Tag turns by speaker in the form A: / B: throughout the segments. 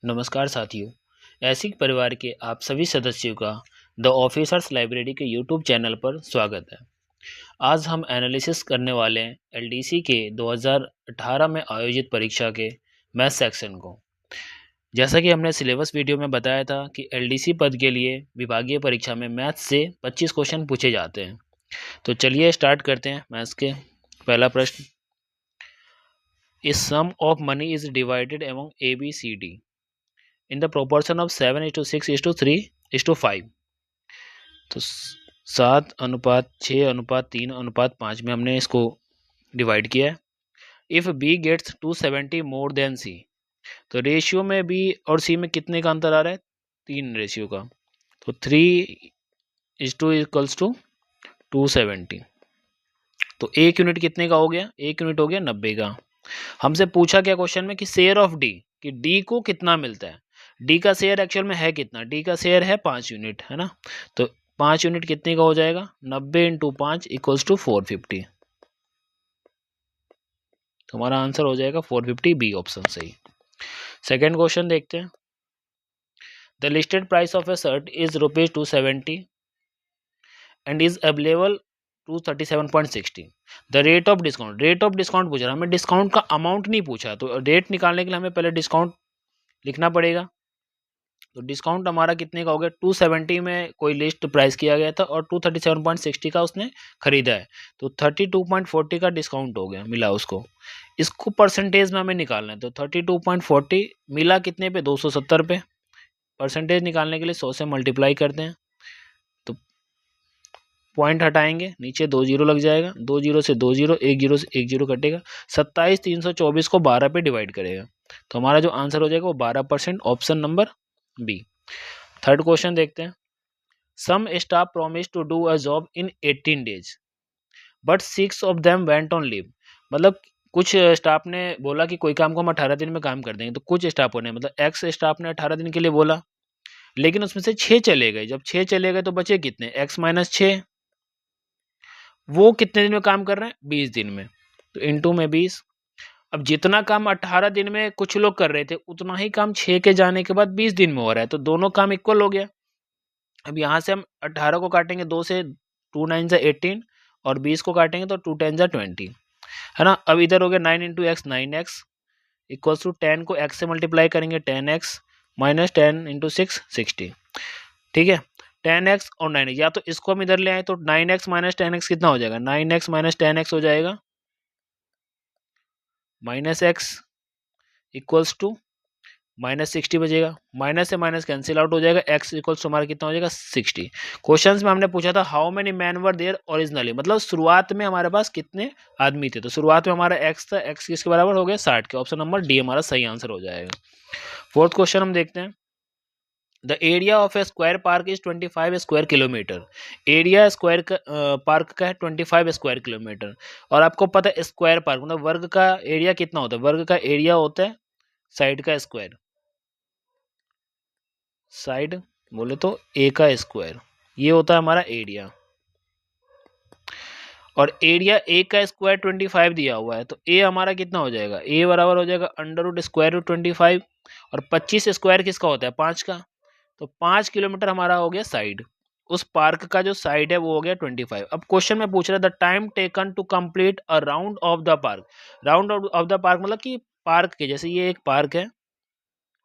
A: नमस्कार साथियों, ऐसिक परिवार के आप सभी सदस्यों का द ऑफिसर्स लाइब्रेरी के यूट्यूब चैनल पर स्वागत है। आज हम एनालिसिस करने वाले हैं एलडीसी के 2018 में आयोजित परीक्षा के मैथ सेक्शन को। जैसा कि हमने सिलेबस वीडियो में बताया था कि एलडीसी पद के लिए विभागीय परीक्षा में मैथ से 25 क्वेश्चन पूछे जाते हैं। तो चलिए स्टार्ट करते हैं मैथ्स के। पहला प्रश्न, this sum of money is divided among A B C D in the proportion of 7:6:3:5। तो 7:6:3:5 में हमने इसको डिवाइड किया है। If B gets 270 more than C, तो रेशियो में बी और सी में कितने का अंतर आ रहा है? 3 रेशियो का। तो 3:2 = 270। तो एक यूनिट कितने का हो गया? एक यूनिट हो गया 90 का। हमसे पूछा क्या क्वेश्चन में कि शेयर ऑफ डी, कि डी को कितना मिलता है। डी का शेयर एक्चुअल में है कितना? डी का शेयर है 5 यूनिट, है ना। तो 5 यूनिट कितने का हो जाएगा? 90 × 5 = 450। तो हमारा आंसर हो जाएगा 450, बी ऑप्शन सही। सेकेंड क्वेश्चन देखते हैं। The listed price of A shirt is ₹270 and is available 237.60। The rate of discount, rate of discount पूछ रहा है, हमें डिस्काउंट का अमाउंट नहीं पूछा। तो रेट निकालने के लिए हमें पहले डिस्काउंट लिखना पड़ेगा। तो डिस्काउंट हमारा कितने का हो गया? 270 में कोई लिस्ट प्राइस किया गया था और 237.60 का उसने खरीदा है, तो 32.40 का डिस्काउंट हो गया, मिला उसको। इसको परसेंटेज में हमें निकालना है। तो 32.40 मिला कितने पे? 270 पे। परसेंटेज निकालने के लिए 100 से मल्टीप्लाई करते हैं। तो पॉइंट हटाएंगे, नीचे 2 जीरो लग जाएगा। 2 जीरो से 2 जीरो, 1 जीरो से 1 जीरो कटेगा। 27,324 को 12 पे डिवाइड करेगा। तो हमारा जो आंसर हो जाएगा वो 12%, option number B. Third question देखते हैं। Some staff promise to do a job in 18 days but 6 of them went on leave. मतलब कुछ स्टाफ ने बोला कि कोई काम को हम 18 दिन में काम कर देंगे। तो कुछ स्टाफों ने, मतलब एक्स स्टाफ ने 18 दिन के लिए बोला, लेकिन उसमें से 6 चले गए। जब 6 चले गए तो बचे कितने? x - 6। वो कितने दिन में काम कर रहे हैं? 20 दिन में। तो इंटू में 20। अब जितना काम 18 दिन में कुछ लोग कर रहे थे, उतना ही काम 6 के जाने के बाद 20 दिन में हो रहा है। तो दोनों काम इक्वल हो गया। अब यहाँ से हम 18 को काटेंगे 2 से, 2 9 = 18, और 20 को काटेंगे तो 2 10 = 20, है ना। अब इधर हो गया 9 × x 9x इक्वल्स टू 10 को x से मल्टीप्लाई करेंगे 10x माइनस 10 × 6 60। ठीक है, 10x और 9x, या तो इसको हम इधर ले आए तो 9x - 10x कितना हो जाएगा? 9x - 10x हो जाएगा -x इक्वल्स टू -60 बचेगा। माइनस से माइनस कैंसिल आउट हो जाएगा। x इक्वल्स हमारा कितना हो जाएगा? 60। क्वेश्चन में हमने पूछा था how many man were there originally, मतलब शुरुआत में हमारे पास कितने आदमी थे। तो शुरुआत में हमारा x था, x किसके बराबर हो गया? 60 के। ऑप्शन नंबर डी हमारा सही आंसर हो जाएगा। फोर्थ क्वेश्चन हम देखते हैं। The area of A square park is 25 square kilometre. Area square park का है 25 स्क्वायर किलोमीटर। और आपको पता है स्क्वायर पार्क मतलब वर्ग का एरिया कितना होता है? वर्ग का एरिया होता है साइड का स्क्वायर। साइड बोले तो ए का स्क्वायर, ये होता है हमारा एरिया। और एरिया ए का स्क्वायर 25 दिया हुआ है, तो ए हमारा कितना हो जाएगा? ए बराबर हो जाएगा √√25। और 25 स्क्वायर किसका होता है? 5 का। तो 5 किलोमीटर हमारा हो गया साइड। उस पार्क का जो साइड है वो हो गया 25। अब क्वेश्चन में पूछ रहा है the time taken to complete a round of the park. Round of the park मतलब कि पार्क के, जैसे ये एक पार्क है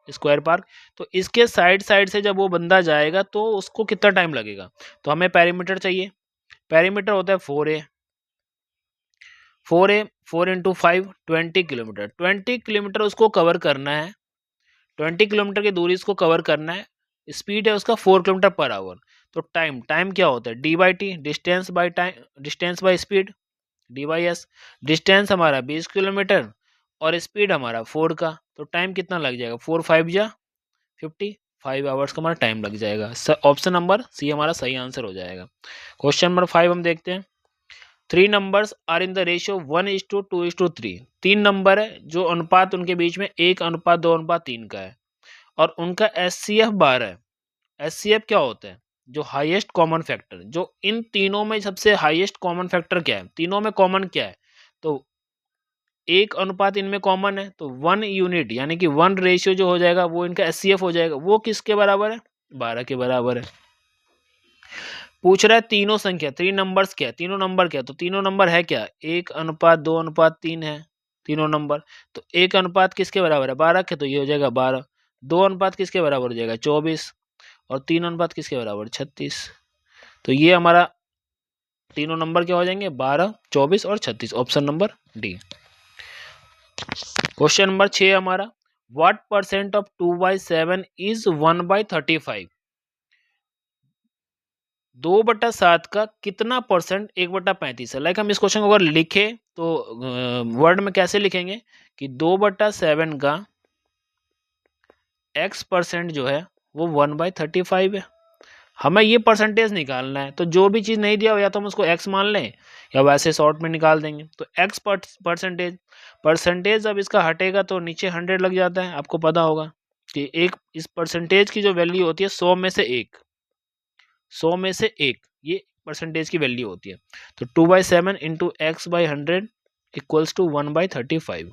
A: स्क्वायर पार्क, तो इसके साइड साइड से जब वो बंदा जाएगा तो उसको कितना टाइम लगेगा? तो हमें पेरीमीटर चाहिए। पेरीमीटर होता है 4a। 4 × 5 20 किलोमीटर। 20 किलोमीटर उसको कवर करना है। 20 किलोमीटर की दूरी इसको कवर करना है। स्पीड है उसका 4 km/h। तो टाइम क्या होता है? d/t, distance by time, distance by speed, d/s। Distance हमारा 20 किलोमीटर और स्पीड हमारा 4 का। तो टाइम कितना लग जाएगा? 4 5 = 50, 5 आवर्स का हमारा टाइम लग जाएगा। ऑप्शन नंबर सी हमारा सही आंसर हो जाएगा। क्वेश्चन नंबर 5 हम देखते हैं। 3 numbers are in the ratio 1:2:3। 3 number है जो अनुपात उनके बीच में 1:2:3 का है, और उनका SCF 12 है। SCF क्या होता है? जो हाईएस्ट कॉमन फैक्टर। जो इन तीनों में सबसे हाईएस्ट कॉमन फैक्टर क्या है? तीनों में कॉमन क्या है? तो एक अनुपात इनमें कॉमन है, तो 1 यूनिट यानी कि 1 रेशियो जो हो जाएगा वो इनका एचसीएफ हो जाएगा, वो किसके बराबर है? 12 के बराबर है। पूछ रहा है तीनों संख्या, 3 नंबर्स क्या है, तीनों नंबर क्या है, तो तीनों नंबर है क्या? 1 अनुपात 2 अनुपात 3 है तीनों नंबर। तो 1 अनुपात किसके बराबर है? 12 के, तो ये हो जाएगा 12। 2 अनुपात किसके बराबर हो जाएगा? 24। और 3 अनुपात किसके बराबर? 36। तो ये हमारा तीनों नंबर क्या हो जाएंगे? 12, 24 और 36। Option number D. Question number 6 हमारा, व्हाट परसेंट ऑफ 2/7 इज 1/35? 2/7 का कितना परसेंट 1/35 है? लाइक हम इस क्वेश्चन को अगर लिखे तो वर्ड में कैसे लिखेंगे कि 2/7 का x% जो है वो 1/35 है। हमें ये परसेंटेज निकालना है, तो जो भी चीज़ नहीं दिया हो या तो हम उसको x मान लें या वैसे शॉर्ट में निकाल देंगे। तो x परसेंटेज अब इसका हटेगा तो नीचे 100 लग जाता है। आपको पता होगा कि एक इस परसेंटेज की जो वैल्यू होती है 100 में से 1, 100 में से 1, ये परसेंटेज की वैल्यू होती है। तो 2/7 इंटू x/100 इक्वल्स टू 1/35।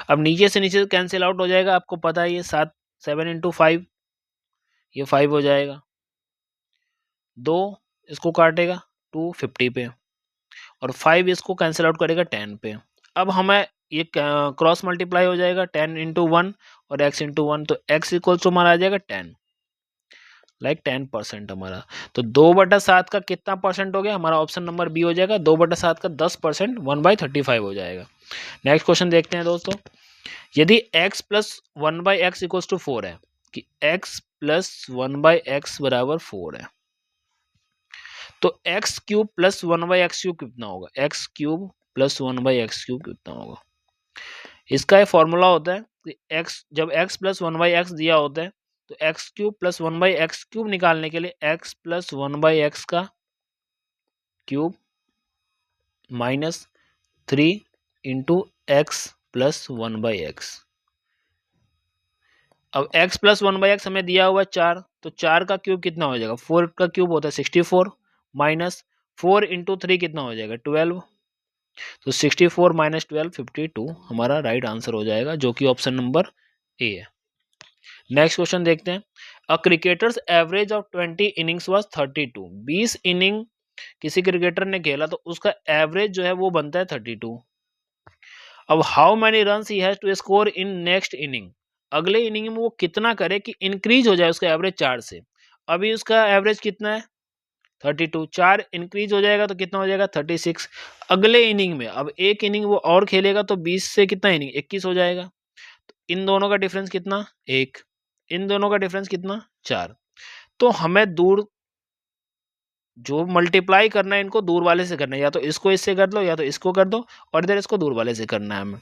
A: अब नीचे से नीचे कैंसिल आउट हो जाएगा, आपको पता है ये 7 इंटू 5, ये 5 हो जाएगा। 2 इसको काटेगा 250 पे, और 5 इसको कैंसिल आउट करेगा 10 पे। अब हमें ये क्रॉस मल्टीप्लाई हो जाएगा 10 इंटू 1 और x इंटू 1, तो x इक्वल्स टू हमारा आ जाएगा 10, लाइक 10% हमारा। तो 2/7 का कितना परसेंट हो गया? हमारा ऑप्शन नंबर बी हो जाएगा। 2/7 का 10% 1/35 हो जाएगा। नेक्स्ट क्वेश्चन देखते हैं दोस्तों, यदि x plus 1/x equals to 4 है, कि x प्लस 1/x बराबर 4 है, तो एक्स क्यूब प्लस 1/x³ कितना होगा? एक्स क्यूब प्लस 1/x³ कितना होगा? इसका एक फॉर्मूला होता है कि x जब x प्लस 1/x दिया होता है तो x³ प्लस 1/x³ निकालने के लिए x प्लस 1/x का cube minus 3 into x plus 1/x। अब x प्लस 1/x हमें दिया हुआ है 4, तो 4 का क्यूब कितना हो जाएगा? 4 का क्यूब होता है 64, माइनस 4 इंटू 3 कितना हो जाएगा? 12। तो 64 माइनस 12 52 हमारा राइट आंसर हो जाएगा, जो कि ऑप्शन नंबर ए है। नेक्स्ट क्वेश्चन देखते हैं, a cricketers average of 20 innings was 32। 20 inning किसी क्रिकेटर ने खेला तो उसका एवरेज जो है वो बनता है 32। अब how many runs he has to score in next inning? अगले इनिंग में वो कितना करे कि इंक्रीज हो जाए उसका एवरेज 4 से। अभी उसका एवरेज कितना है? 32, 4 इंक्रीज हो जाएगा तो कितना हो जाएगा? 36। अगले इनिंग में अब एक इनिंग वो और खेलेगा तो 20 से कितना इनिंग? 21 हो जाएगा। तो इन दोनों का डिफरेंस कितना? 1। इन दोनों का डिफरेंस कितना? 4। तो हमें दूर जो मल्टीप्लाई करना है इनको दूर वाले से करना है, या तो इसको इससे कर दो या तो इसको कर दो, और इधर इसको दूर वाले से करना है हमें।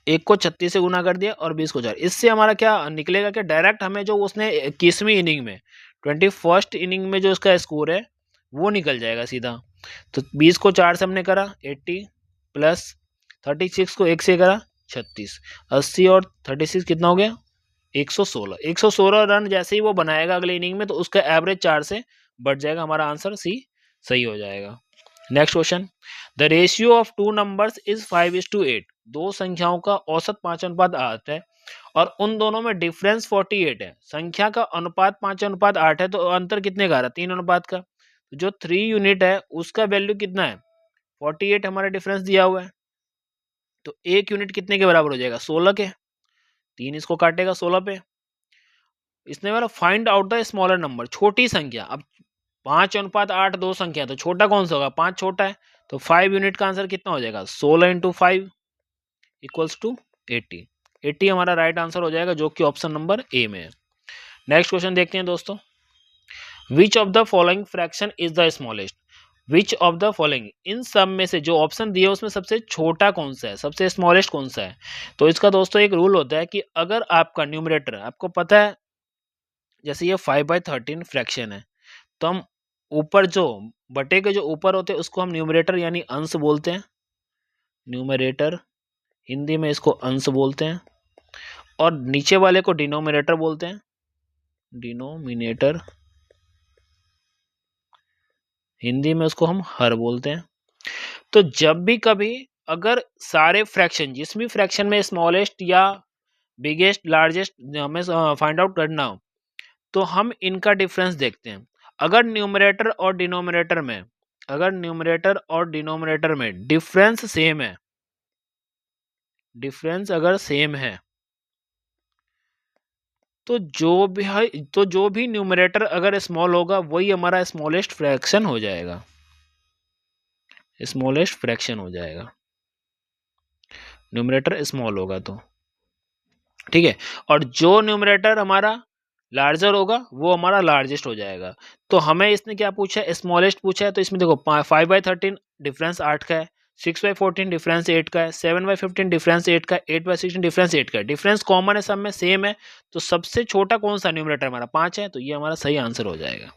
A: एक को 36 से गुना कर दिया और 20 को 4। इससे हमारा क्या निकलेगा कि डायरेक्ट हमें जो उसने 21वीं इनिंग में 21st इनिंग में जो उसका स्कोर है वो निकल जाएगा सीधा। तो 20 को 4 से हमने करा 80, प्लस 36 को 1 से करा 36, 80 और 36 कितना हो गया? 116। 116 रन जैसे ही वो बनाएगा अगले इनिंग में तो उसका एवरेज 4 से बढ़ जाएगा। हमारा आंसर सी सही हो जाएगा। Next question, the ratio of two numbers is 5:8। दो संख्याओं का औसत 5:8 है और उन दोनों में डिफरेंस 48 है। संख्या का अनुपात 5:8 है, तो अंतर कितने का आ रहा है? 3 अनुपात का। जो 3 यूनिट है उसका वैल्यू कितना है? 48 हमारा डिफरेंस दिया हुआ है। तो 1 यूनिट कितने के बराबर हो जाएगा? 16 के। 3 इसको काटेगा 16 पे। इसने वाला find out the smaller number, छोटी संख्या। अब 5:8 दो संख्या, तो छोटा कौन सा होगा? 5 छोटा है, तो 5 यूनिट का आंसर कितना हो जाएगा? 16 इंटू 5 इक्वल्स टू 80। 80 हमारा राइट आंसर हो जाएगा, जो कि ऑप्शन नंबर ए में है। नेक्स्ट क्वेश्चन देखते हैं दोस्तों, which of the following fraction is the smallest? Which of the following, इन सब में से जो ऑप्शन दिए उसमें सबसे छोटा कौन सा है, सबसे स्मॉलेस्ट कौन सा है? तो इसका दोस्तों एक रूल होता है कि अगर आपका न्यूमरेटर, आपको पता है जैसे ये 5/13 फ्रैक्शन है, तो हम ऊपर जो बटे के जो ऊपर होते हैं उसको हम न्यूमरेटर यानी अंश बोलते हैं। न्यूमरेटर हिंदी में इसको अंश बोलते हैं, और नीचे वाले को डिनोमिनेटर बोलते हैं। डिनोमिनेटर हिंदी में उसको हम हर बोलते हैं। तो जब भी कभी अगर सारे फ्रैक्शन जिसमें फ्रैक्शन में स्मॉलेस्ट या बिगेस्ट लार्जेस्ट हमें फाइंड आउट करना हो तो हम इनका डिफरेंस देखते हैं। अगर न्यूमरेटर और डिनोमिनेटर में डिफरेंस सेम है, डिफरेंस अगर सेम है तो जो भी न्यूमरेटर अगर स्मॉल होगा वही हमारा स्मॉलेस्ट फ्रैक्शन हो जाएगा, स्मॉलेस्ट फ्रैक्शन हो जाएगा, न्यूमरेटर स्मॉल होगा तो, ठीक है। और जो न्यूमरेटर हमारा लार्जर होगा वो हमारा लार्जेस्ट हो जाएगा। तो हमें इसने क्या पूछा है, स्मॉलेस्ट पूछा है, तो इसमें देखो 5/13 डिफरेंस 8 का है, 6/14 डिफरेंस 8 का है, 7/15 डिफरेंस 8 का है, 8/16 डिफरेंस 8 का है। डिफरेंस कॉमन है, सब में सेम है, तो सबसे छोटा कौन सा न्यूमरेटर हमारा 5 है, तो ये हमारा सही आंसर हो जाएगा।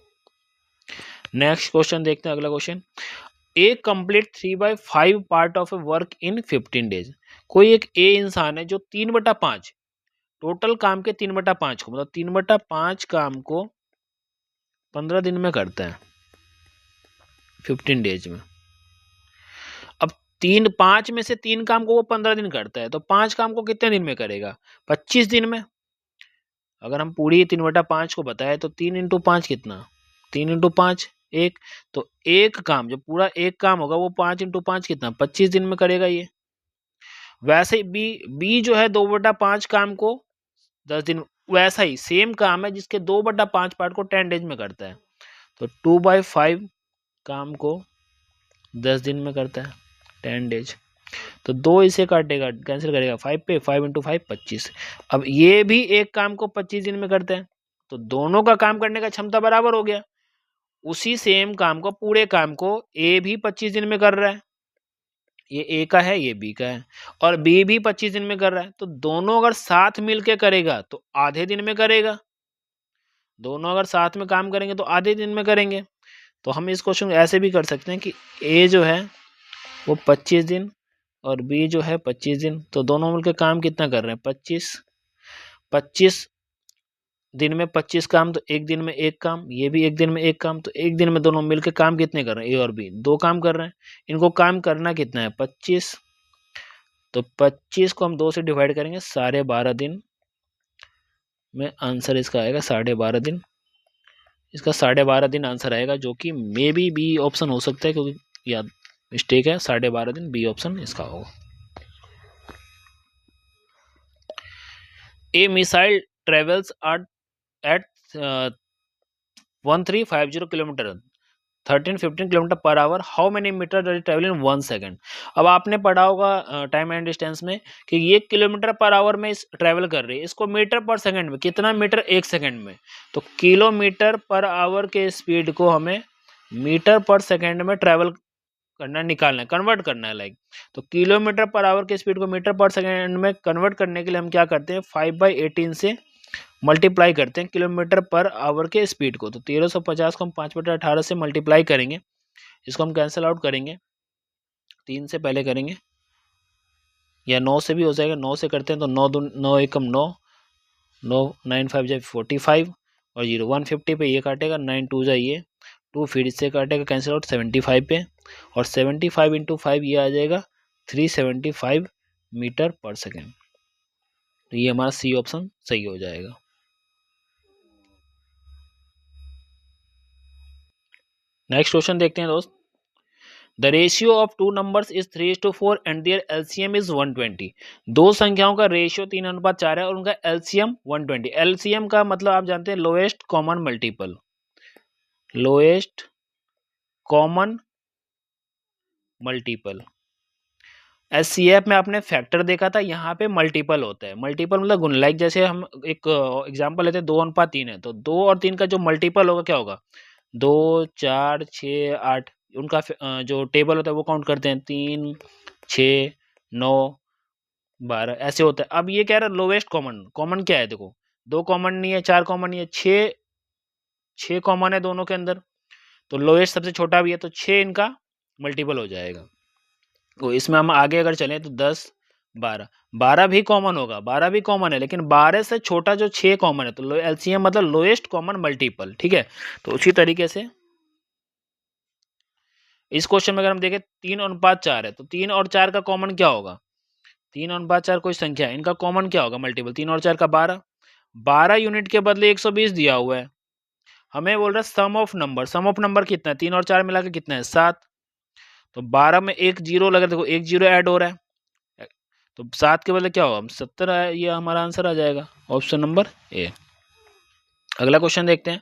A: नेक्स्ट क्वेश्चन देखते हैं, अगला question, A complete 3/5 part of A work in 15 days. कोई एक ए इंसान है जो 3/5 टोटल काम के 3/5 को, मतलब 3/5 काम को 15 दिन में करता है, 15 डेज में। अब 5 में से 3 काम को वो 15 दिन करता है, तो 5 काम को कितने दिन में करेगा, 25 दिन में। अगर हम पूरी 3/5 को बताए तो 3 × 5 कितना, 3 × 5 1, तो एक काम जो पूरा एक काम होगा वो 5 × 5 कितना, 25 दिन में करेगा ये। वैसे ही बी जो है 2/5 काम को 10 दिन, वैसा ही सेम काम है जिसके 2/5 पार्ट को 10 डेज में करता है, तो 2/5 काम को 10 दिन में करता है, 10 डेज। तो 2 इसे काटेगा, कैंसिल करेगा 5 पे, 5 × 5 25। अब ये भी एक काम को 25 दिन में करते हैं, तो दोनों का काम करने का क्षमता बराबर हो गया। उसी सेम काम को, पूरे काम को ए भी 25 दिन में कर रहा है, ये ए का है, ये बी का है, और बी भी 25 दिन में कर रहा है, तो दोनों अगर साथ मिलके करेगा तो आधे दिन में करेगा, दोनों अगर साथ में काम करेंगे तो आधे दिन में करेंगे। तो हम इस क्वेश्चन को ऐसे भी कर सकते हैं कि ए जो है वो 25 दिन और बी जो है 25 दिन, तो दोनों मिलकर काम कितना कर रहे हैं, 25 दिन में 25 काम, तो एक दिन में एक काम, ये भी एक दिन में एक काम, तो एक दिन में दोनों मिलकर काम कितने कर रहे हैं, ए और बी 2 काम कर रहे हैं। इनको काम करना कितना है, 25, तो 25 को हम 2 से डिवाइड करेंगे, 12.5 दिन में आंसर इसका आएगा 12.5 दिन। इसका 12.5 दिन आंसर आएगा, जो कि मे बी ऑप्शन हो सकता है, क्योंकि याद मिस्टेक है, 12.5 दिन बी ऑप्शन इसका होगा। A missile travels at 1350 kilometre 1315 kilometre per hour, how many metre does it travel in 1 second. अब आपने पढ़ा होगा टाइम एंड डिस्टेंस में कि ये किलोमीटर पर आवर में ट्रेवल कर रही है, इसको मीटर पर सेकंड में, कितना मीटर, 1 सेकंड में, तो किलोमीटर पर आवर के स्पीड को हमें मीटर पर सेकंड में ट्रेवल करना, निकालना है, कन्वर्ट करना है लाइक। तो किलोमीटर पर आवर के स्पीड को मीटर पर सेकंड में कन्वर्ट करने के लिए हम क्या करते हैं, 5/18 से मल्टीप्लाई करते हैं किलोमीटर पर आवर के स्पीड को। तो 1350 को हम 5/18 से मल्टीप्लाई करेंगे, इसको हम कैंसिल आउट करेंगे, 3 से पहले करेंगे, या 9 से भी हो जाएगा, 9 से करते हैं तो 9 एकम 9, 9 9 5 जा 45 और 0 150 पे ये काटेगा, 9 2 जा ये 2, फिर इससे काटेगा कैंसिल आउट 75 पे, और 75 × 5 ये आ जाएगा 375 मीटर पर सेकेंड। तो ये हमारा सी ऑप्शन सही हो जाएगा। नेक्स्ट क्वेश्चन देखते हैं दोस्त, the ratio of 2 numbers is 3:4 and their LCM is 120। दो संख्याओं का रेशियो 3:4 है और उनका एलसीएम 120। एलसीएम का मतलब आप जानते हैं lowest common multiple, lowest common multiple. HCF में आपने फैक्टर देखा था, यहाँ पे मल्टीपल होता है, मल्टीपल मतलब गुण। लाइक जैसे हम एक एग्जांपल लेते हैं 2:3 है, तो 2 और 3 का जो मल्टीपल होगा क्या होगा, 2 4 6 8, उनका जो टेबल होता है वो काउंट करते हैं, 3 6 9 12 ऐसे होता है। अब ये कह रहा है लोवेस्ट कॉमन, कॉमन क्या है, देखो 2 कॉमन नहीं है, 4 कॉमन नहीं है, 6 कॉमन है दोनों के अंदर, तो लोएस्ट सबसे छोटा भी है, तो 6 इनका मल्टीपल हो जाएगा। तो इसमें हम आगे अगर चलें तो 10 12 भी कॉमन होगा, 12 भी कॉमन है, लेकिन 12 से छोटा जो 6 कॉमन है, तो एलसीएम मतलब लोएस्ट कॉमन मल्टीपल, ठीक है। तो उसी तरीके से इस क्वेश्चन में अगर हम देखें 3:4 है तो 3 और 4 का कॉमन क्या होगा, 3:4 कोई संख्या है, इनका कॉमन क्या होगा मल्टीपल, 3 और 4 का 12 यूनिट के बदले 120 दिया हुआ है। हमें बोल रहा है सम ऑफ नंबर कितना है, 3 और 4 मिला के कितना है 7, तो 12 में एक जीरो लगा, देखो एक जीरो ऐड हो रहा है, तो 7 के बदले क्या होगा 70 है, ये हमारा आंसर आ जाएगा ऑप्शन नंबर ए। अगला क्वेश्चन देखते हैं,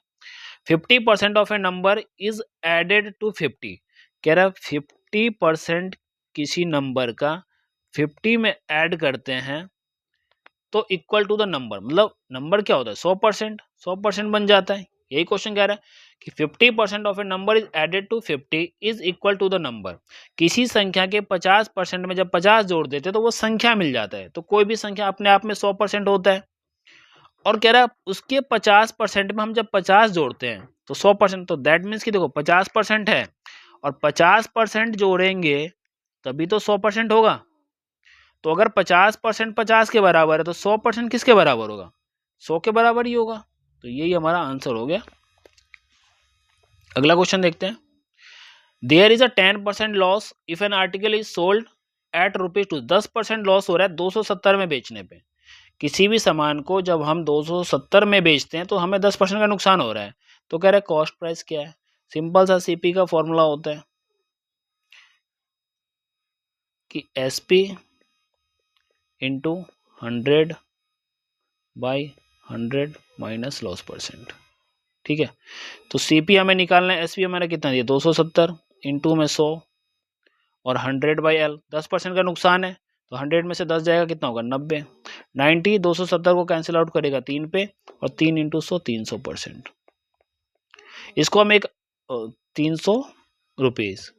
A: 50% of a number is added to 50, कह रहा 50% किसी नंबर का 50 में ऐड करते हैं तो इक्वल टू द नंबर, मतलब नंबर क्या होता है 100%, 100% बन जाता है, यही क्वेश्चन कह रहा है कि 50% of a number is added to 50 is equal to the number, किसी संख्या के 50% में जब 50 जोड़ देते हैं तो वो संख्या मिल जाता है, तो कोई भी संख्या अपने आप में 100% होता है, और कह रहा है उसके 50% में हम जब 50 जोड़ते हैं तो 100%, तो दैट मीन्स कि देखो 50% है और 50% जोड़ेंगे तभी तो 100% होगा, तो अगर 50% 50 के बराबर है तो 100% किसके बराबर होगा, 100 के बराबर ही होगा, तो यही हमारा आंसर हो गया। अगला क्वेश्चन देखते हैं, there is a 10% loss if an article is sold at ₹2, 10% loss हो रहा है 270 में बेचने पे, किसी भी सामान को जब हम 270 में बेचते हैं तो हमें 10% का नुकसान हो रहा है, तो कह रहा है कॉस्ट प्राइस क्या है, सिंपल सा सीपी का फॉर्मूला होता है कि SP into 100/100 minus loss percent, ठीक है। तो सीपी हमें निकालना है, एसपी हमारा कितना दिया 270 इंटू में 100 और 100/L, 10% का नुकसान है तो 100 में से 10 जाएगा कितना होगा 90, 90 270 को कैंसिल आउट करेगा 3 पे और 3 इंटू 100 300%, इसको हम एक 300 रुपीज,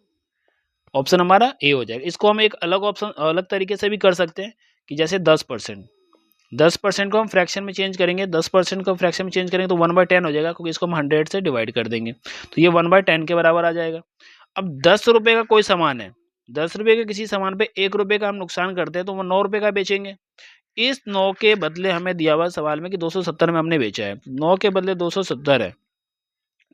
A: ऑप्शन हमारा ए हो जाएगा। इसको हम एक अलग ऑप्शन अलग तरीके से भी कर सकते हैं कि जैसे 10% को हम फ्रैक्शन में चेंज करेंगे, 10% को फ्रैक्शन में चेंज करेंगे तो 1/10 हो जाएगा, क्योंकि इसको हम 100 से डिवाइड कर देंगे तो ये 1/10 के बराबर आ जाएगा। अब 10 रुपये का कोई सामान है, 10 रुपये के किसी सामान पे 1 रुपये का हम नुकसान करते हैं तो वो 9 रुपये का बेचेंगे, इस 9 के बदले हमें दिया हुआ सवाल में कि 270 में हमने बेचा है, 9 के बदले 270 है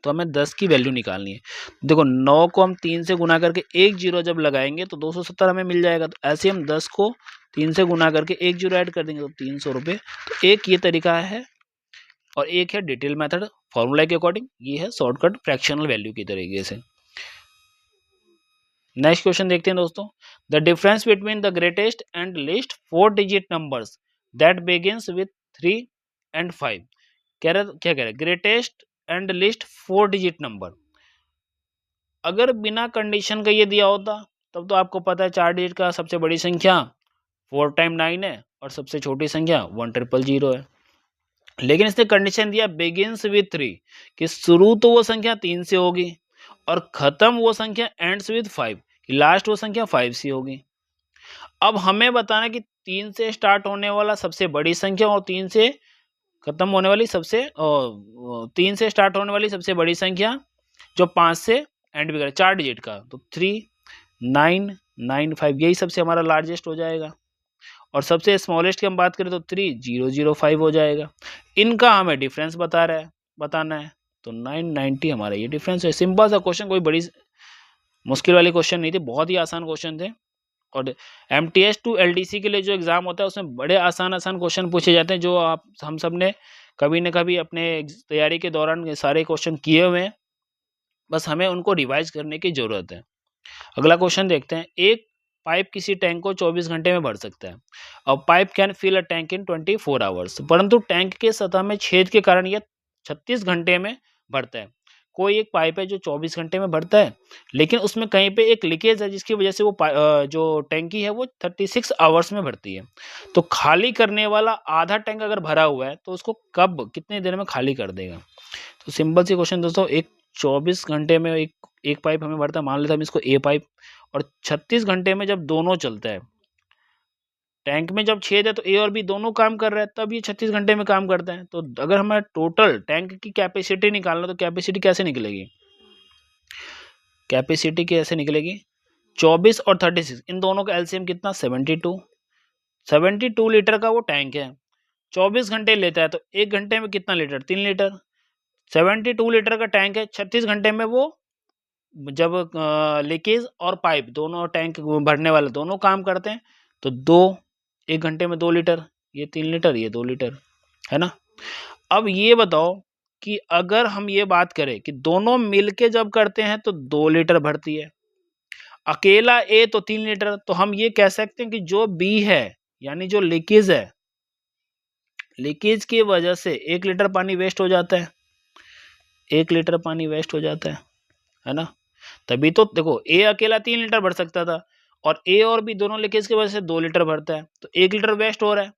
A: तो हमें 10 की वैल्यू निकालनी है, देखो 9 को हम 3 से गुना करके एक जीरो जब लगाएंगे तो 270 हमें मिल जाएगा, तो ऐसे हम 10 को 3 से गुना करके एक जीरो ऐड कर देंगे तो 300 रुपये, तो एक ये तरीका है और एक है डिटेल मेथड फॉर्मूला के अकॉर्डिंग, ये है शॉर्टकट फ्रैक्शनल वैल्यू की तरीके से। नेक्स्ट क्वेश्चन देखते हैं दोस्तों, the difference between the greatest and list 4 digit numbers that begins with 3 and 5, क्या कह रहा है greatest and list 4 digit number, अगर बिना कंडीशन का ये दिया होता तब तो आपको पता है 4 डिजिट का सबसे बड़ी संख्या 4 टाइम 9 है और सबसे छोटी संख्या 1000 है, लेकिन इसने कंडीशन दिया बिगिंस विथ 3 कि शुरू तो वो संख्या 3 से होगी और खत्म वो संख्या एंड्स विथ 5 कि लास्ट वो संख्या 5 से होगी। अब हमें बताना कि 3 से स्टार्ट होने वाला सबसे बड़ी संख्या और 3 से खत्म होने वाली सबसे 3 से स्टार्ट होने वाली सबसे बड़ी संख्या जो 5 से एंड भी करे 4 डिजिट का, तो 3995 यही सबसे हमारा लार्जेस्ट हो जाएगा, और सबसे स्मॉलेस्ट की हम बात करें तो 3005 हो जाएगा, इनका हमें डिफरेंस बताना है तो 990 हमारा ये डिफरेंस है। सिंपल सा क्वेश्चन, कोई बड़ी मुश्किल वाली क्वेश्चन नहीं थी, बहुत ही आसान क्वेश्चन थे, और MTS to LDC के लिए जो एग्ज़ाम होता है उसमें बड़े आसान क्वेश्चन पूछे जाते हैं, जो हम सब ने कभी न कभी अपने तैयारी के दौरान सारे क्वेश्चन किए हुए हैं, बस हमें उनको रिवाइज करने की ज़रूरत है। अगला क्वेश्चन देखते हैं, एक पाइप किसी टैंक को 24 घंटे में भर सकता है, और pipe can fill a tank in 24 hours, परंतु टैंक के सतह में छेद के कारण यह 36 घंटे में भरता है। कोई एक पाइप है जो 24 घंटे में भरता है, लेकिन उसमें कहीं पे एक लीकेज है जिसकी वजह से वो जो टैंकी है वो 36 आवर्स में भरती है, तो खाली करने वाला आधा टैंक अगर भरा हुआ है तो उसको कब कितनी देर में खाली कर देगा। तो सिंपल सी क्वेश्चन दोस्तों, एक 24 घंटे में एक पाइप हमें भरता है, मान लेते हैं हम इसको ए पाइप, और 36 घंटे में जब दोनों चलता है, टैंक में जब छेद है तो ए और बी दोनों काम कर रहा है, तब ये 36 घंटे में काम करता है। तो अगर हमें टोटल टैंक की कैपेसिटी निकालना तो कैपेसिटी कैसे निकलेगी, कैपेसिटी कैसे निकलेगी 24 और 36 इन दोनों का एलसीएम कितना 72 लीटर का वो टैंक है, 24 घंटे लेता है तो एक घंटे में कितना लीटर 3 लीटर, 72 लीटर का टैंक है, 36 घंटे में वो जब लीकेज और पाइप दोनों टैंक भरने वाले दोनों काम करते हैं तो 1 घंटे में 2 लीटर, ये 3 लीटर, ये 2 लीटर, है ना। अब ये बताओ कि अगर हम ये बात करें कि दोनों मिलके जब करते हैं तो 2 लीटर भरती है, अकेला ए तो 3 लीटर, तो हम ये कह सकते हैं कि जो बी है यानी जो लीकेज है, लीकेज की वजह से 1 लीटर पानी वेस्ट हो जाता है, 1 लीटर पानी वेस्ट हो जाता है ना। तभी तो देखो ए अकेला 3 लीटर भर सकता था और ए और बी दोनों लीकेज की वजह से 2 लीटर भरता है, तो 1 लीटर वेस्ट हो रहा है।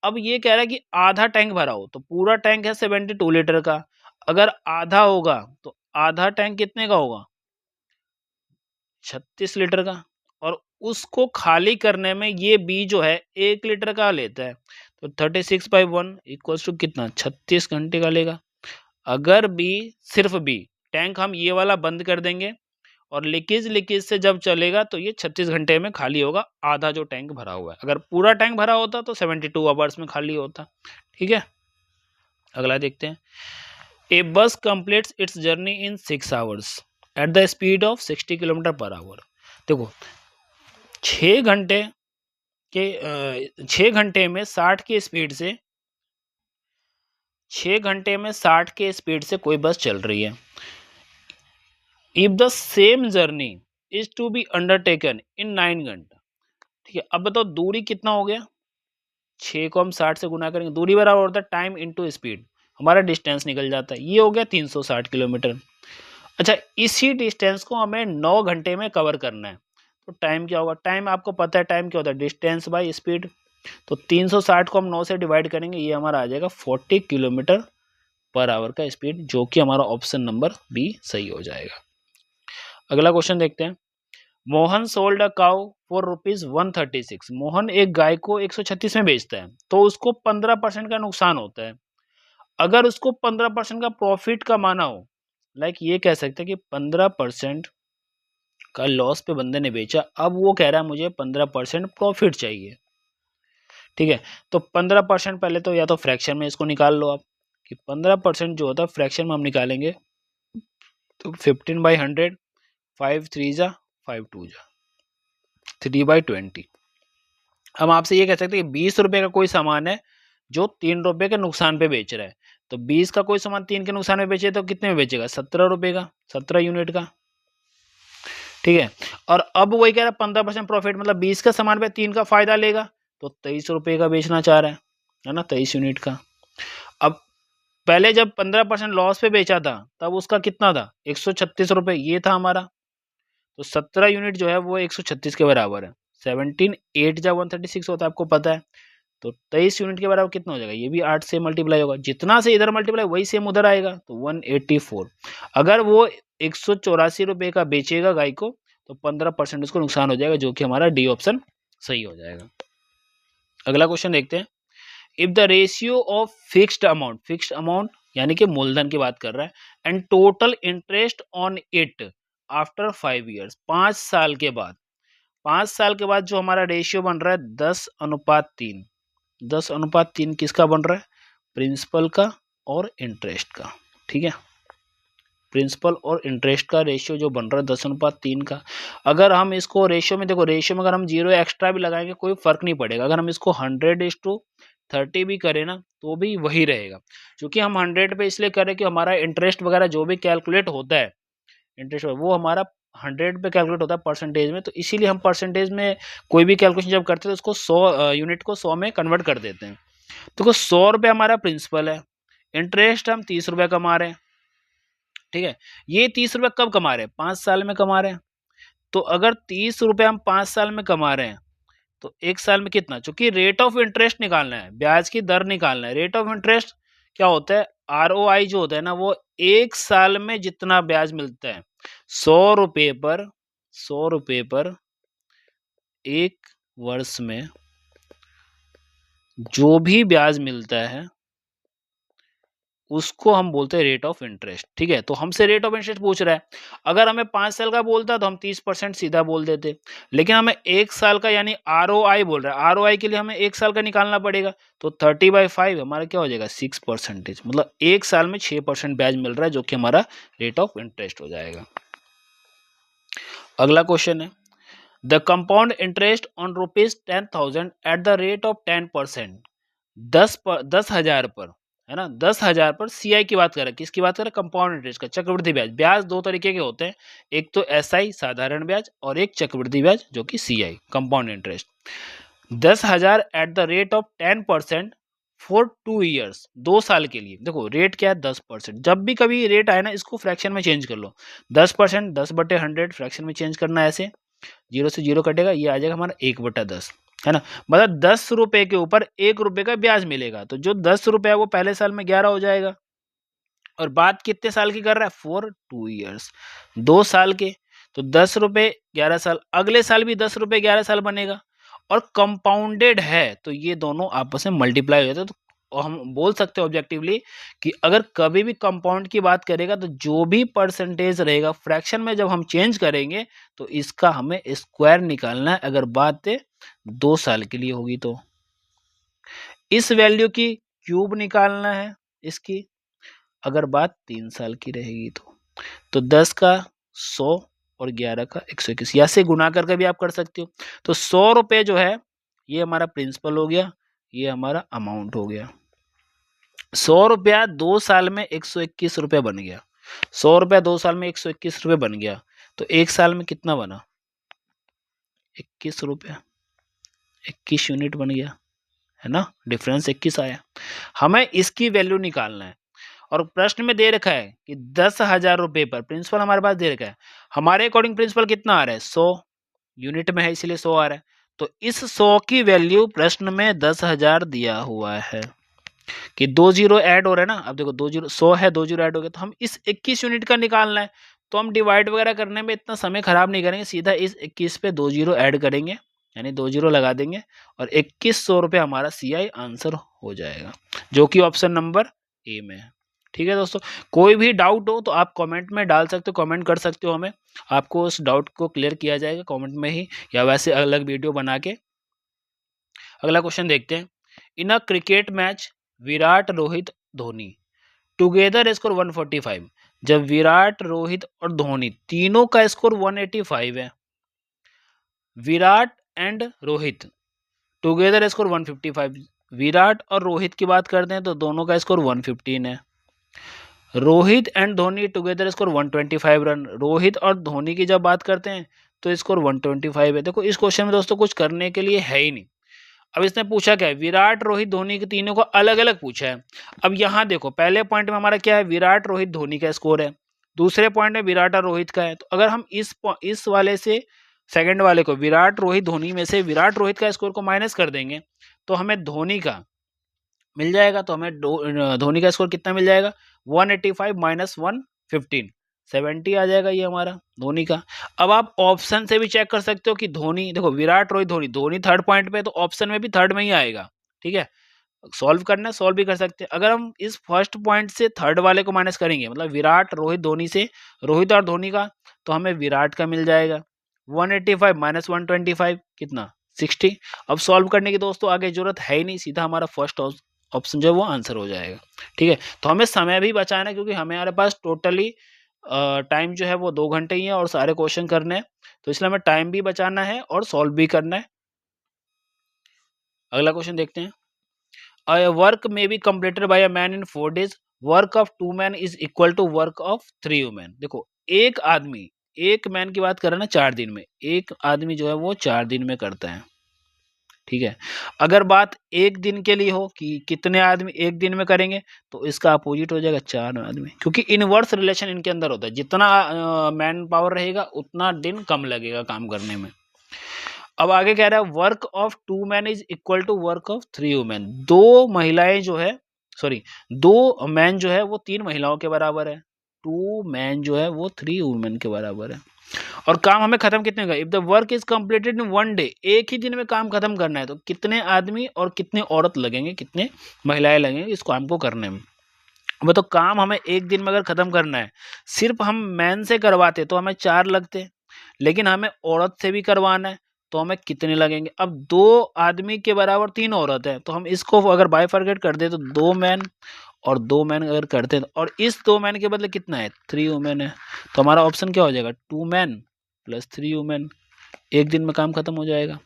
A: अब ये कह रहा है कि आधा टैंक भरा हो, तो पूरा टैंक है 72 लीटर का, अगर आधा होगा तो आधा टैंक कितने का होगा, 36 लीटर का, और उसको खाली करने में ये बी जो है 1 लीटर का लेता है, तो 36/1 इक्वल्स टू कितना, 36 घंटे का लेगा। अगर बी, सिर्फ बी टैंक हम ये वाला बंद कर देंगे और लीकेज से जब चलेगा तो ये 36 घंटे में खाली होगा, आधा जो टैंक भरा हुआ है। अगर पूरा टैंक भरा होता तो 72 आवर्स में खाली होता। ठीक है, अगला देखते हैं। ए बस completes it's journey in 6 hours at the speed of 60 kilometre per our. देखो 6 घंटे के 6 घंटे में 60 की स्पीड से 6 घंटे में 60 के स्पीड से कोई बस चल रही है। If the same journey is to be undertaken in 9 घंटा। ठीक है, अब बताओ दूरी कितना हो गया, 6 को हम 60 से गुना करेंगे, दूरी बराबर होता है टाइम इनटू स्पीड, हमारा डिस्टेंस निकल जाता है, ये हो गया 360 किलोमीटर। अच्छा, इसी डिस्टेंस को हमें 9 घंटे में कवर करना है, तो टाइम क्या होगा, टाइम आपको पता है टाइम क्या होता है, डिस्टेंस बाय स्पीड, तो 360 को हम 9 से डिवाइड करेंगे, ये हमारा आ जाएगा 40 किलोमीटर पर आवर का स्पीड, जो कि हमारा ऑप्शन नंबर बी सही हो जाएगा। अगला क्वेश्चन देखते हैं। Mohan sold a cow for ₹136। Mohan एक गाय को 136 में बेचता है, तो उसको 15% का नुकसान होता है। अगर उसको 15% का प्रॉफिट कमाना हो, लाइक ये कह सकते हैं कि 15% का लॉस पे बंदे ने बेचा, अब वो कह रहा है मुझे 15% प्रॉफिट चाहिए। ठीक है, तो 15% पहले तो या तो फ्रैक्शन में इसको निकाल लो आप, कि 15% जो होता है फ्रैक्शन में हम निकालेंगे तो 15/100, 5 3 जा 5 2 जा 3/20। हम आपसे ये कह सकते हैं कि 20 रुपए का कोई सामान है जो 3 रुपए के नुकसान पे बेच रहा है, तो 20 का कोई सामान 3 के नुकसान में बेचे तो कितने में बेचेगा, 17 रुपए का, 17 यूनिट का। ठीक है, और अब वही कह रहा है 15% प्रॉफिट, मतलब 20 का सामान पे 3 का फायदा लेगा, तो 23 रुपए का बेचना चाह रहा है ना, 23 यूनिट का। अब पहले जब 15% लॉस पे बेचा था तब उसका कितना था, 136 रुपए, ये था हमारा, तो 17 यूनिट जो है वो 136 के बराबर है, 17 8 जा 136 होता है, आपको पता है, तो 23 यूनिट के बराबर कितना हो जाएगा, ये भी 8 से मल्टीप्लाई होगा, जितना से इधर मल्टीप्लाई वही सेम उधर आएगा, तो 184। अगर वो 184 रुपए का बेचेगा गाय को तो 15% उसको नुकसान हो जाएगा, जो कि हमारा डी ऑप्शन सही हो जाएगा। अगला क्वेश्चन देखते हैं। If the ratio of fixed amount यानी कि मूलधन की बात कर रहा है, and total interest on it after 5 years, 5 साल के बाद, 5 साल के बाद जो हमारा रेशियो बन रहा है 10:3, 10:3 किसका बन रहा है, प्रिंसिपल का और इंटरेस्ट का। ठीक है, प्रिंसिपल और इंटरेस्ट का रेशियो जो बन रहा है 10:3 का, अगर हम इसको रेशियो में, देखो रेशियो में अगर हम 0 एक्स्ट्रा भी लगाएंगे कोई फर्क नहीं पड़ेगा, अगर हम इसको 100:30 भी करें ना तो भी वही रहेगा, क्योंकि हम 100 पे इसलिए करें कि हमारा इंटरेस्ट वगैरह जो भी कैलकुलेट होता है, इंटरेस्ट वो हमारा 100 पे कैलकुलेट होता है परसेंटेज में, तो इसीलिए हम परसेंटेज में कोई भी कैलकुलेशन जब करते हैं तो उसको 100 यूनिट को 100 में कन्वर्ट कर देते हैं। तो 100 रुपये हमारा प्रिंसिपल है, इंटरेस्ट हम 30 रुपये कमा रहे हैं। ठीक है, ये 30 रुपये कब कमा रहे हैं, 5 साल में कमा रहे हैं, तो अगर 30 रुपये हम 5 साल में कमा रहे हैं तो 1 साल में कितना, चूंकि रेट ऑफ इंटरेस्ट निकालना है, ब्याज की दर निकालना है, रेट ऑफ इंटरेस्ट क्या होता है, ROI जो होता है ना, वो 1 साल में जितना ब्याज मिलता है 100 रुपये पर, 100 रुपये पर 1 वर्ष में जो भी ब्याज मिलता है उसको हम बोलते हैं रेट ऑफ इंटरेस्ट। ठीक है, तो हमसे रेट ऑफ इंटरेस्ट पूछ रहा है, अगर हमें 5 साल का बोलता तो हम 30% सीधा बोल देते, लेकिन हमें 1 साल का यानी ROI बोल रहा है, ROI के लिए हमें 1 साल का निकालना पड़ेगा, तो 30/5 हमारा क्या हो जाएगा, 6%, मतलब 1 साल में 6% ब्याज मिल रहा है, जो कि हमारा रेट ऑफ इंटरेस्ट हो जाएगा। अगला क्वेश्चन है, the compound interest on ₹10,000 at the rate of 10%, 10,000 पर, है ना, 10,000 पर सीआई की बात कर रहा है। किसकी बात कर रहा है? कंपाउंड इंटरेस्ट का, चक्रवृद्धि ब्याज। ब्याज दो तरीके के होते हैं, एक तो एसआई साधारण ब्याज और एक चक्रवृद्धि ब्याज जो कि CI compound interest. 10,000 at the rate of 10% for 2 years, 2 साल के लिए। देखो रेट क्या है? 10%। जब भी कभी रेट आए ना, इसको फ्रैक्शन में चेंज कर लो। 10%, 10/100 फ्रैक्शन में चेंज करना है ऐसे, 0 से 0 कटेगा, ये आ जाएगा हमारा 1/10, है ना। मतलब 10 रुपए के ऊपर 1 रुपए का ब्याज मिलेगा। तो जो 10 रुपए है वो पहले साल में 11 हो जाएगा। और बात कितने साल की कर रहा है? फॉर 2 ईयर्स, 2 साल के। तो 10 रुपए 11 साल, अगले साल भी 10 रुपए 11 साल बनेगा। और कंपाउंडेड है तो ये दोनों आपस में मल्टीप्लाई हो जाते हैं। तो हम बोल सकते हैं ऑब्जेक्टिवली कि अगर कभी भी कंपाउंड की बात करेगा तो जो भी परसेंटेज रहेगा फ्रैक्शन में जब हम चेंज करेंगे तो इसका हमें स्क्वायर निकालना है। अगर बात 2 साल के लिए होगी तो इस वैल्यू की क्यूब निकालना है इसकी, अगर बात 3 साल की रहेगी तो 10 का 100 और 11 का 121, या से गुना करके भी आप कर सकते हो। तो 100 रुपए जो है ये हमारा प्रिंसिपल हो गया, ये हमारा अमाउंट हो गया। 100 रुपया 2 साल में 121 रुपया बन गया। 100 रुपया 2 साल में 121 रुपये बन गया। तो 1 साल में कितना बना? 21 रुपया, 21 यूनिट बन गया, है ना। डिफरेंस 21 आया। हमें इसकी वैल्यू निकालना है। और प्रश्न में दे रखा है कि 10,000 रुपए पर प्रिंसिपल हमारे पास दे रखा है। हमारे अकॉर्डिंग प्रिंसिपल कितना आ रहा है? 100 यूनिट में है इसलिए 100 आ रहा है। तो इस 100 की वैल्यू प्रश्न में 10,000 दिया हुआ है कि 2 जीरो ऐड हो रहा है ना। अब देखो 2 जीरो, 100 है, 2 जीरो ऐड हो गया। तो हम इस 21 यूनिट का निकालना है। तो हम डिवाइड वगैरह करने में इतना समय खराब नहीं करेंगे, सीधा इस 21 पे 2 जीरो ऐड करेंगे, यानी 2 जीरो लगा देंगे और 2100 रुपये हमारा सीआई आंसर हो जाएगा, जो कि ऑप्शन नंबर ए में है। ठीक है दोस्तों, कोई भी डाउट हो तो आप कमेंट में डाल सकते हो, कमेंट कर सकते हो हमें, आपको उस डाउट को क्लियर किया जाएगा कमेंट में ही, या वैसे अलग वीडियो बना के। अगला क्वेश्चन देखते हैं। In a cricket match Virat Rohit Dhoni together score 145। जब विराट रोहित और धोनी तीनों का स्कोर 185 है, Virat and Rohit together score 155। Virat और रोहित की बात करते हैं तो दोनों का स्कोर 115 है। Rohit and Dhoni together score 125 run. Rohit और धोनी की जब बात करते हैं तो स्कोर 125 है। देखो इस क्वेश्चन में दोस्तों कुछ करने के लिए है ही नहीं। अब इसने पूछा क्या है? विराट रोहित धोनी के तीनों को अलग अलग पूछा है। अब यहाँ देखो पहले पॉइंट में हमारा क्या है? विराट रोहित धोनी का स्कोर है। दूसरे पॉइंट में विराट और रोहित का है। तो अगर हम इस वाले से सेकंड वाले को, विराट रोहित धोनी में से विराट रोहित का स्कोर को माइनस कर देंगे तो हमें धोनी का मिल जाएगा। तो हमें धोनी का स्कोर कितना मिल जाएगा? 185 माइनस 115, 70 आ जाएगा ये हमारा धोनी का। अब आप ऑप्शन से भी चेक कर सकते हो कि धोनी, देखो विराट रोहित धोनी, धोनी थर्ड पॉइंट पे, तो ऑप्शन में भी थर्ड में ही आएगा। ठीक है, सॉल्व करना है, सॉल्व भी कर सकते हैं। अगर हम इस फर्स्ट पॉइंट से थर्ड वाले को माइनस करेंगे, मतलब विराट रोहित धोनी से रोहित और धोनी का, तो हमें विराट का मिल जाएगा 185 माइनस 125 कितना? 60। अब सॉल्व करने की दोस्तों आगे जरूरत है ही नहीं, सीधा हमारा फर्स्ट ऑप्शन जो है वो आंसर हो जाएगा। ठीक है, तो हमें समय भी बचाना है क्योंकि हमारे पास टोटली टाइम जो है वो 2 घंटे ही है और सारे क्वेश्चन करने हैं, तो इसलिए हमें टाइम भी बचाना है और सॉल्व भी करना है। अगला क्वेश्चन देखते हैं। A work may be completed by a man in 4 days. Work of 2 men is equal to work of 3 women. देखो एक आदमी, एक मैन की बात कर रहे हैं ना 4 दिन में, एक आदमी जो है वो 4 दिन में करता है। ठीक है, अगर बात एक दिन के लिए हो कि कितने आदमी एक दिन में करेंगे, तो इसका अपोजिट हो जाएगा 4 आदमी, क्योंकि इनवर्स रिलेशन इनके अंदर होता है। जितना मैन पावर रहेगा उतना दिन कम लगेगा काम करने में। अब आगे कह रहा है work of 2 man is equal to work of 3 women. 2 महिलाएं जो है, सॉरी 2 मैन जो है वो 3 महिलाओं के बराबर है। 2 मैन जो है वो 3 वुमेन के बराबर है। और काम हमें खत्म कितने का? If the work is completed in 1 day, एक ही दिन में काम खत्म करना है, तो कितने आदमी और कितने औरत लगेंगे, कितने महिलाएं लगेंगे इस काम को करने में? वो तो काम हमें एक दिन में अगर खत्म करना है, सिर्फ हम मैन से करवाते तो हमें 4 लगते, लेकिन हमें औरत से भी करवाना है तो हमें कितने लगेंगे? अब 2 आदमी के बराबर 3 औरत है, तो हम इसको अगर बाइफरकेट कर दे तो 2 मैन और 2 मैन अगर करते हैं, और इस 2 मैन के बदले कितना है? 3 वुमेन है। तो हमारा ऑप्शन क्या हो जाएगा? 2 मैन प्लस 3 वुमेन, एक दिन में काम खत्म हो जाएगा।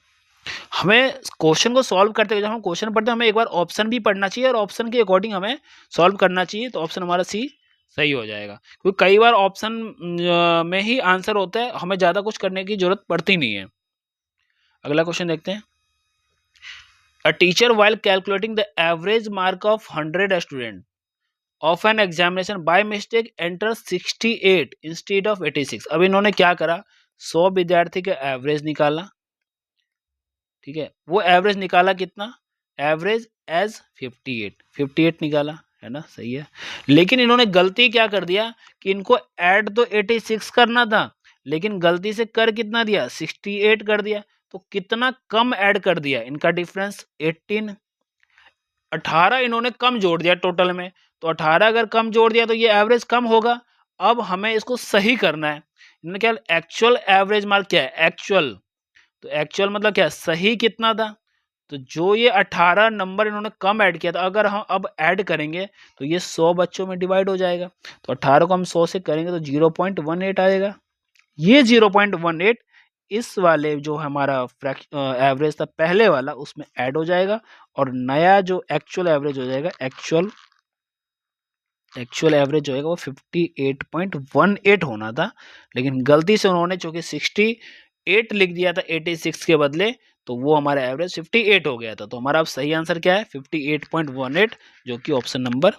A: हमें क्वेश्चन को सॉल्व करते हुए जब हम क्वेश्चन पढ़ते हैं हमें एक बार ऑप्शन भी पढ़ना चाहिए और ऑप्शन के अकॉर्डिंग हमें सॉल्व करना चाहिए, तो ऑप्शन हमारा सी सही हो जाएगा। क्योंकि कई बार ऑप्शन में ही आंसर होता है, हमें ज़्यादा कुछ करने की जरूरत पड़ती नहीं है। अगला क्वेश्चन देखते हैं। A teacher while calculating the average mark of 100 student of an examination by mistake enter 68 instead of 86। अब इन्होंने क्या करा, 100 विद्यार्थी का एवरेज निकाला, ठीक है, वो एवरेज निकाला कितना, एवरेज एज 58 निकाला, है ना, सही है। लेकिन इन्होंने गलती क्या कर दिया कि इनको ऐड तो 86 करना था, लेकिन गलती से कर कितना दिया, 68 कर दिया। तो कितना कम ऐड कर दिया, इनका डिफरेंस 18, 18 इन्होंने कम जोड़ दिया टोटल में। तो 18 अगर कम जोड़ दिया तो ये एवरेज कम होगा। अब हमें इसको सही करना है। इन्होंने क्या, एक्चुअल एवरेज मार्क क्या है, एक्चुअल, तो एक्चुअल मतलब क्या, सही कितना था, तो जो ये 18 नंबर इन्होंने कम ऐड किया था, अगर हम अब ऐड करेंगे तो ये 100 बच्चों में डिवाइड हो जाएगा। तो 18 को हम 100 से करेंगे तो 0.18 आएगा। ये 0.18 इस वाले जो हमारा एवरेज था पहले वाला उसमें ऐड हो जाएगा, और नया जो एक्चुअल एवरेज हो जाएगा, एक्चुअल एवरेज जो है वो 58.18 होना था, लेकिन गलती से उन्होंने चूंकि 68 लिख दिया था 86 के बदले, तो वो हमारा एवरेज 58 हो गया था। तो हमारा अब सही आंसर क्या है, 58.18, जो कि ऑप्शन नंबर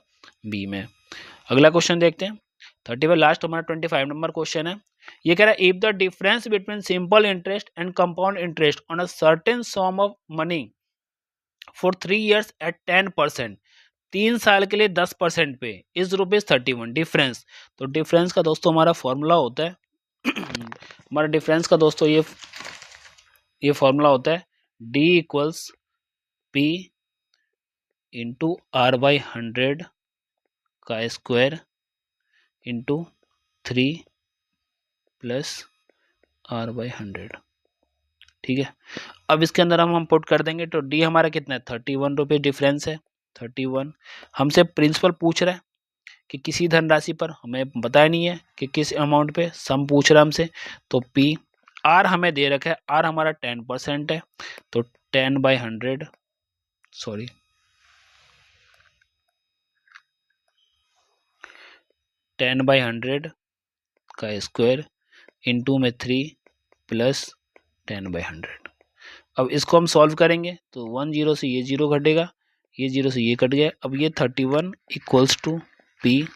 A: बी में। अगला क्वेश्चन देखते हैं। 30 लास्ट हमारा 25 नंबर क्वेश्चन है। ये कह रहा है, if the difference between simple interest and compound interest on a certain sum of money for 3 years at 10%, 3 साल के लिए 10% पे, इज ₹31 डिफरेंस। तो डिफरेंस का दोस्तों हमारा फॉर्मूला होता है हमारा डिफरेंस का दोस्तों ये फॉर्मूला होता है D = P इंटू R/100 का स्क्वायर इंटू 3 + R/100, ठीक है। अब इसके अंदर हम पुट कर देंगे, तो डी हमारा कितना है, 31 रुपये डिफरेंस है, 31। हमसे प्रिंसिपल पूछ रहा है कि किसी धनराशि पर, हमें बताया नहीं है कि किस अमाउंट पे, सम पूछ रहा है हमसे। तो पी, आर हमें दे रखा है, आर हमारा 10% है, तो 10/100 का स्क्वायर इंटू में 3 + 10/100। अब इसको हम सॉल्व करेंगे तो 1 0 से ये 0 घटेगा, ये 0 से ये कट गया। अब ये 31 = P,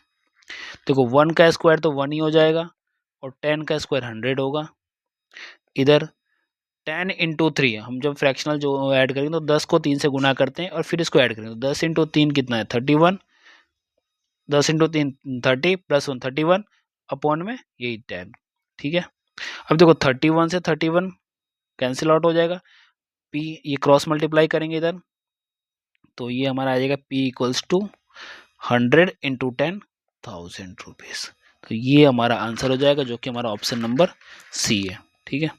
A: देखो 1 का स्क्वायर तो 1 ही हो जाएगा, और 10 का स्क्वायर 100 होगा। इधर 10 × 3, हम जब फ्रैक्शनल जो ऐड करेंगे तो 10 को 3 से गुना करते हैं और फिर इसको ऐड करेंगे, तो 10 × 3 कितना है, 31, 10 × 3 30 + 1 31 अपॉन में यही 10, ठीक है। अब देखो 31 से 31 कैंसिल आउट हो जाएगा, P ये क्रॉस मल्टीप्लाई करेंगे इधर, तो ये हमारा आ जाएगा P = 100 × 10,000 रुपीज़। तो ये हमारा आंसर हो जाएगा, जो कि हमारा ऑप्शन नंबर सी है, ठीक है।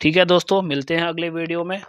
A: ठीक है दोस्तों, मिलते हैं अगले वीडियो में।